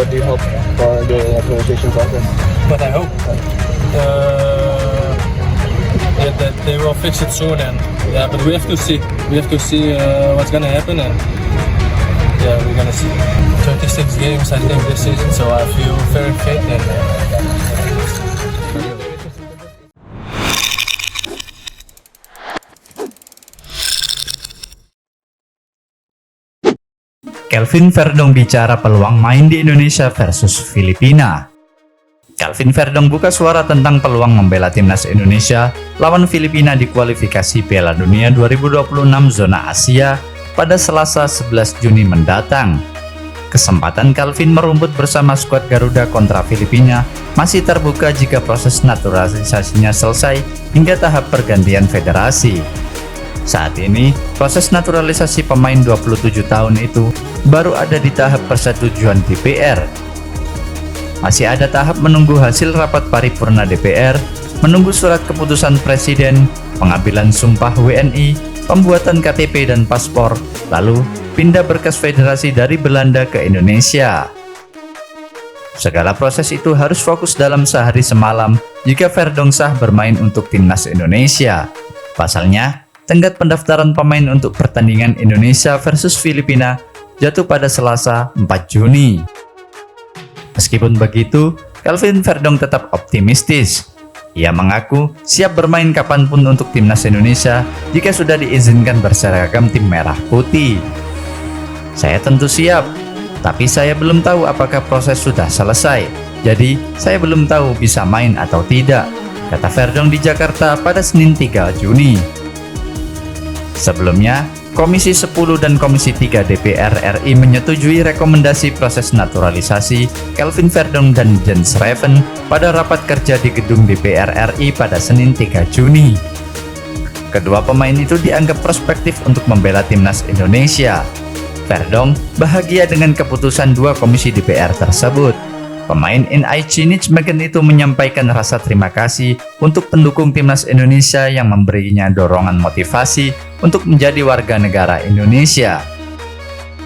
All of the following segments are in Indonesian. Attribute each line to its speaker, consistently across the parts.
Speaker 1: what do you hope for the naturalization process?
Speaker 2: But I hope that they will fix it soon, and yeah, but we have to see. We have to see what's gonna happen, and yeah, we're gonna see. 26 games, I think, this season, so I feel very fit and.
Speaker 3: Kelvin Verdong bicara peluang main di Indonesia versus Filipina. Kelvin Verdong buka suara tentang peluang membela timnas Indonesia lawan Filipina di kualifikasi Piala Dunia 2026 zona Asia pada Selasa 11 Juni mendatang. Kesempatan Kelvin merumput bersama skuad Garuda kontra Filipina masih terbuka jika proses naturalisasinya selesai hingga tahap pergantian federasi. Saat ini, proses naturalisasi pemain 27 tahun itu baru ada di tahap persetujuan DPR. Masih ada tahap menunggu hasil rapat paripurna DPR, menunggu surat keputusan Presiden, pengambilan sumpah WNI, pembuatan KTP dan paspor, lalu pindah berkas federasi dari Belanda ke Indonesia. Segala proses itu harus fokus dalam sehari semalam jika Verdong sah bermain untuk timnas Indonesia. Pasalnya, tenggat pendaftaran pemain untuk pertandingan Indonesia versus Filipina jatuh pada Selasa 4 Juni. Meskipun begitu, Kelvin Verdong tetap optimistis. Ia mengaku siap bermain kapanpun untuk timnas Indonesia jika sudah diizinkan berseragam tim merah putih. Saya tentu siap, tapi saya belum tahu apakah proses sudah selesai. Jadi, saya belum tahu bisa main atau tidak, kata Verdong di Jakarta pada Senin 3 Juni. Sebelumnya, Komisi 10 dan Komisi 3 DPR RI menyetujui rekomendasi proses naturalisasi Kelvin Verdong dan Jens Schreven pada rapat kerja di gedung DPR RI pada Senin 3 Juni. Kedua pemain itu dianggap prospektif untuk membela timnas Indonesia. Verdong bahagia dengan keputusan dua komisi DPR tersebut. Pemain NIC Nijmegen itu menyampaikan rasa terima kasih untuk pendukung timnas Indonesia yang memberinya dorongan motivasi untuk menjadi warga negara Indonesia.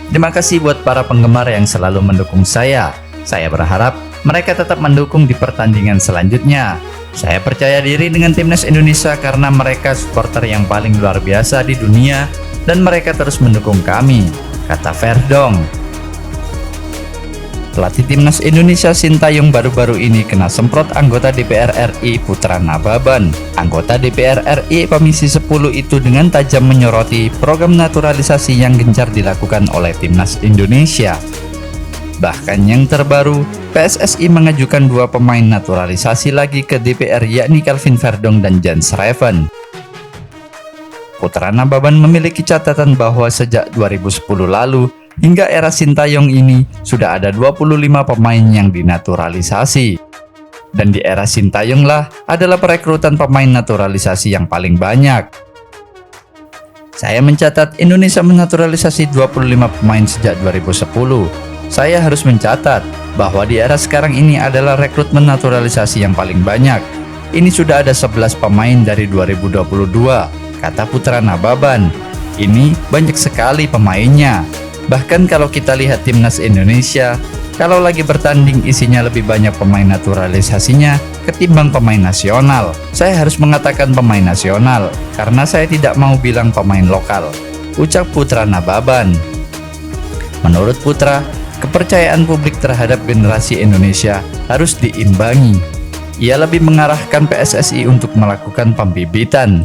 Speaker 3: Terima kasih buat para penggemar yang selalu mendukung saya. Saya berharap mereka tetap mendukung di pertandingan selanjutnya. Saya percaya diri dengan timnas Indonesia karena mereka supporter yang paling luar biasa di dunia dan mereka terus mendukung kami, kata Verdong. Pelatih timnas Indonesia Sintayong baru-baru ini kena semprot anggota DPR RI Putra Nababan. Anggota DPR RI Komisi 10 itu dengan tajam menyoroti program naturalisasi yang gencar dilakukan oleh timnas Indonesia. Bahkan yang terbaru, PSSI mengajukan dua pemain naturalisasi lagi ke DPR yakni Kelvin Verdong dan Jens Schreven. Putra Nababan memiliki catatan bahwa sejak 2010 lalu, hingga era Sintayong ini sudah ada 25 pemain yang dinaturalisasi. Dan di era Sintayong lah adalah perekrutan pemain naturalisasi yang paling banyak. Saya mencatat Indonesia menaturalisasi 25 pemain sejak 2010. Saya harus mencatat bahwa di era sekarang ini adalah rekrutmen naturalisasi yang paling banyak. Ini sudah ada 11 pemain dari 2022, kata Putra Nababan. Ini banyak sekali pemainnya. Bahkan kalau kita lihat timnas Indonesia, kalau lagi bertanding isinya lebih banyak pemain naturalisasinya ketimbang pemain nasional. Saya harus mengatakan pemain nasional, karena saya tidak mau bilang pemain lokal, ucap Putra Nababan. Menurut Putra, kepercayaan publik terhadap generasi Indonesia harus diimbangi. Ia lebih mengarahkan PSSI untuk melakukan pembibitan.